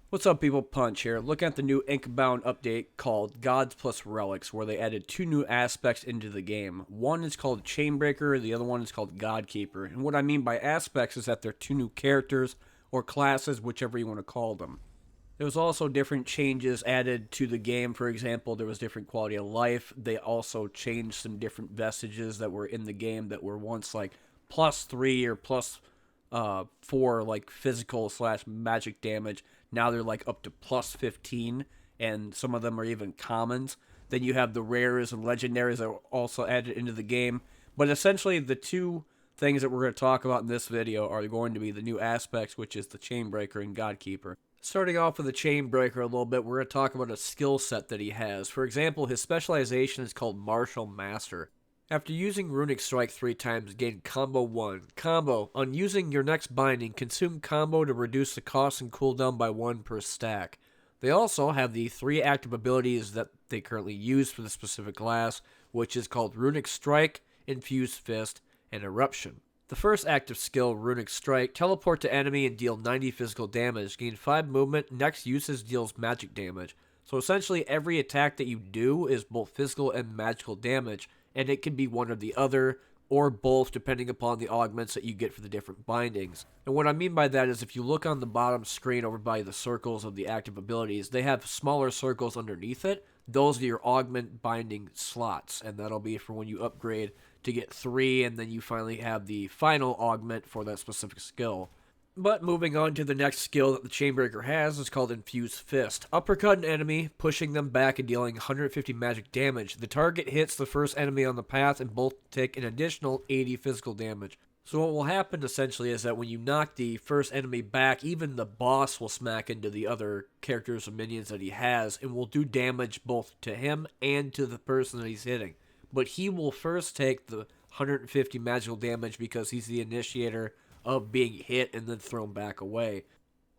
What's up, people? Punch here. Look at the new Inkbound update called Gods plus Relics, where they added two new aspects into the game. One is called Chainbreaker, the other one is called GodKeeper. And what I mean by aspects is that they're two new characters or classes, whichever you want to call them. There was also different changes added to the game. For example, there was different quality of life. They also changed some different vestiges that were in the game that were once like +3 or +4 like physical slash magic damage. Now they're like up to +15, and some of them are even commons. Then you have the rares and legendaries that were also added into the game. But essentially, the two things that we're going to talk about in this video are going to be the new aspects, which is the Chainbreaker and Godkeeper. Starting off with the Chainbreaker a little bit, we're going to talk about a skill set that he has. For example, his specialization is called Martial Master. After using Runic Strike 3 times, gain Combo 1. Combo. On using your next binding, consume Combo to reduce the cost and cooldown by 1 per stack. They also have the 3 active abilities that they currently use for the specific class, which is called Runic Strike, Infused Fist, and Eruption. The first active skill, Runic Strike, teleport to enemy and deal 90 physical damage. Gain 5 movement, next usage deals magic damage. So essentially every attack that you do is both physical and magical damage, and it can be one or the other, or both depending upon the augments that you get for the different bindings. And what I mean by that is if you look on the bottom screen over by the circles of the active abilities, they have smaller circles underneath it. Those are your augment binding slots, and that'll be for when you upgrade to get 3, and then you finally have the final augment for that specific skill. But moving on to the next skill that the Chainbreaker has is called Infused Fist. Uppercut an enemy, pushing them back and dealing 150 magic damage. The target hits the first enemy on the path and both take an additional 80 physical damage. So what will happen essentially is that when you knock the first enemy back, even the boss will smack into the other characters or minions that he has and will do damage both to him and to the person that he's hitting. But he will first take the 150 magical damage because he's the initiator of being hit and then thrown back away.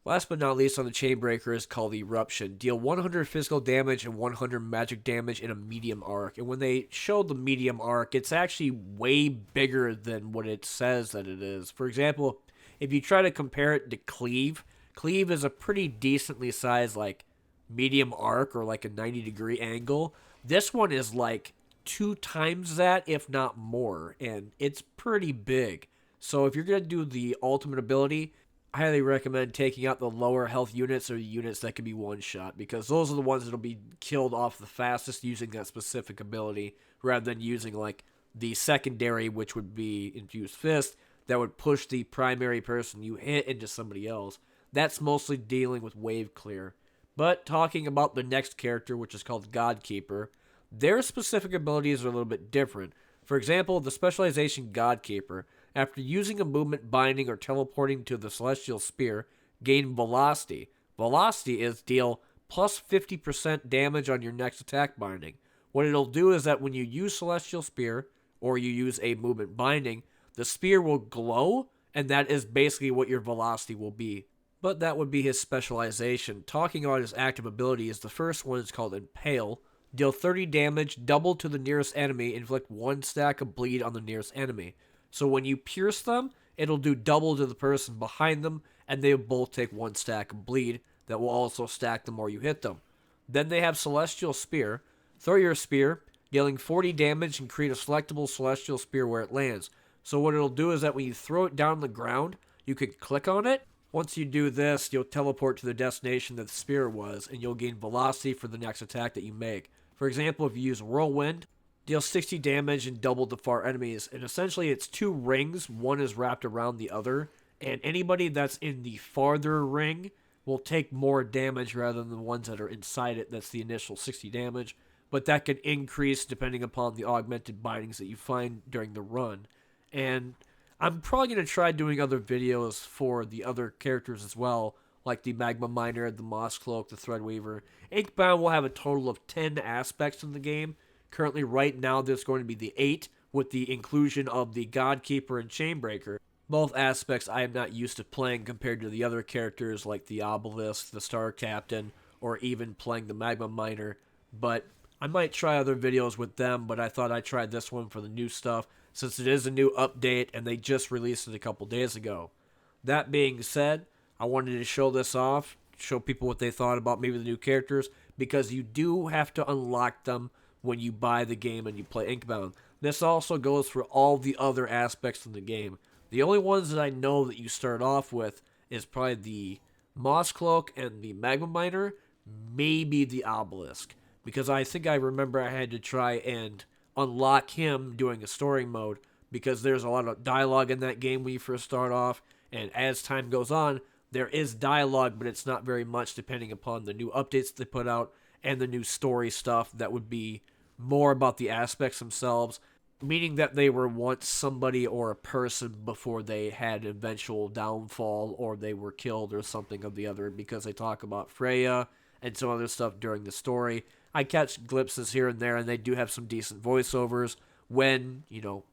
Last but not least on the Chainbreaker is called Eruption. Deal 100 physical damage and 100 magic damage in a medium arc. And when they show the medium arc, it's actually way bigger than what it says that it is. For example, if you try to compare it to Cleave, Cleave is a pretty decently sized like medium arc or like a 90-degree angle. This one is like 2 times that, if not more, and it's pretty big. So if you're going to do the ultimate ability, I highly recommend taking out the lower health units or units that can be one-shot, because those are the ones that will be killed off the fastest using that specific ability, rather than using like the secondary, which would be Infused Fist, that would push the primary person you hit into somebody else. That's mostly dealing with wave clear. But talking about the next character, which is called Godkeeper, their specific abilities are a little bit different. For example, the specialization Godkeeper, after using a movement binding or teleporting to the Celestial Spear, gain Velocity. Velocity is deal plus 50% damage on your next attack binding. What it'll do is that when you use Celestial Spear, or you use a movement binding, the spear will glow, and that is basically what your velocity will be. But that would be his specialization. Talking about his active abilities, the first one is called Impale. Deal 30 damage, double to the nearest enemy, inflict 1 stack of bleed on the nearest enemy. So when you pierce them, it'll do double to the person behind them, and they will both take 1 stack of bleed that will also stack the more you hit them. Then they have Celestial Spear. Throw your spear, dealing 40 damage, and create a selectable Celestial Spear where it lands. So what it'll do is that when you throw it down on the ground, you can click on it. Once you do this, you'll teleport to the destination that the spear was, and you'll gain velocity for the next attack that you make. For example, if you use Whirlwind, deal 60 damage and double the far enemies. And essentially it's 2 rings, one is wrapped around the other, and anybody that's in the farther ring will take more damage rather than the ones that are inside it. That's the initial 60 damage, but that can increase depending upon the augmented bindings that you find during the run. And I'm probably going to try doing other videos for the other characters as well, like the Magma Miner, the Moss Cloak, the Threadweaver. Inkbound will have a total of 10 aspects in the game. Currently, right now, there's going to be the 8, with the inclusion of the Godkeeper and Chainbreaker. Both aspects I am not used to playing compared to the other characters like the Obelisk, the Star Captain, or even playing the Magma Miner. But I might try other videos with them, but I thought I'd try this one for the new stuff, since it is a new update and they just released it a couple days ago. That being said, I wanted to show this off show people what they thought about maybe the new characters, because you do have to unlock them when you buy the game and you play Inkbound. This also goes for all the other aspects of the game. The only ones that I know that you start off with is probably the Moss Cloak and the Magma Miner, maybe the Obelisk. Because I think I remember I had to try and unlock him doing a story mode, because there's a lot of dialogue in that game when you first start off, and as time goes on, there is dialogue, but it's not very much depending upon the new updates they put out and the new story stuff that would be more about the aspects themselves, meaning that they were once somebody or a person before they had eventual downfall or they were killed or something of the other, because they talk about Freya and some other stuff during the story. I catch glimpses here and there, and they do have some decent voiceovers when,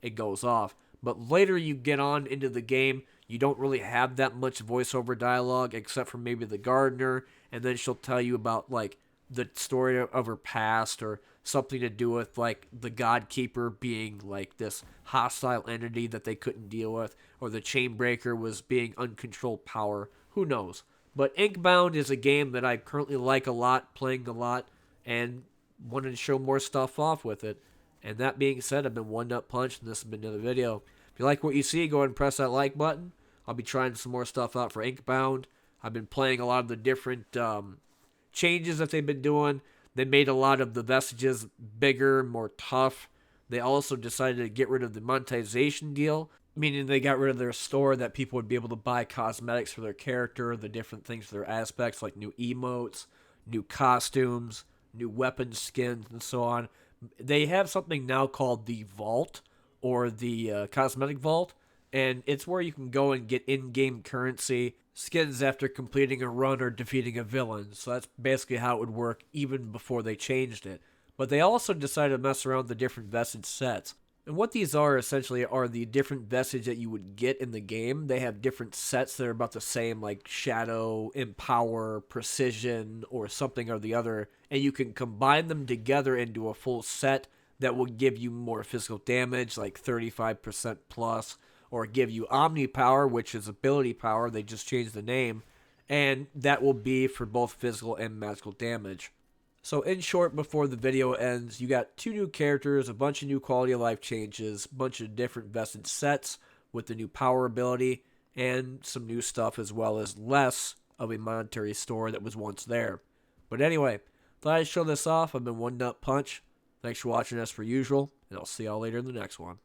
it goes off. But later you get on into the game, you don't really have that much voiceover dialogue except for maybe the gardener, and then she'll tell you about, like, the story of her past, or something to do with, like, the GodKeeper being, like, this hostile entity that they couldn't deal with, or the Chainbreaker was being uncontrolled power. Who knows? But Inkbound is a game that I currently like a lot, playing a lot, and wanted to show more stuff off with it. And that being said, I've been One Nut Punch, and this has been another video. If you like what you see, go ahead and press that like button. I'll be trying some more stuff out for Inkbound. I've been playing a lot of the different changes that they've been doing. They made a lot of the Vestiges bigger, more tough. They also decided to get rid of the monetization deal, meaning they got rid of their store that people would be able to buy cosmetics for their character, the different things for their aspects, like new emotes, new costumes, new weapon skins, and so on. They have something now called the Vault, or the Cosmetic Vault, and it's where you can go and get in-game currency skins after completing a run or defeating a villain. So that's basically how it would work even before they changed it. But they also decided to mess around with the different Vestige sets. And what these are essentially are the different Vestige that you would get in the game. They have different sets that are about the same, like Shadow, Empower, Precision, or something or the other. And you can combine them together into a full set that will give you more physical damage, like 35% plus, or give you Omni Power, which is ability power. They just changed the name. And that will be for both physical and magical damage. So in short, before the video ends, you got 2 new characters, a bunch of new quality of life changes, a bunch of different Vestige sets with the new power ability, and some new stuff, as well as less of a monetary store that was once there. But anyway, thought I'd show this off. I've been One Nut Punch. Thanks for watching as per usual, and I'll see y'all later in the next one.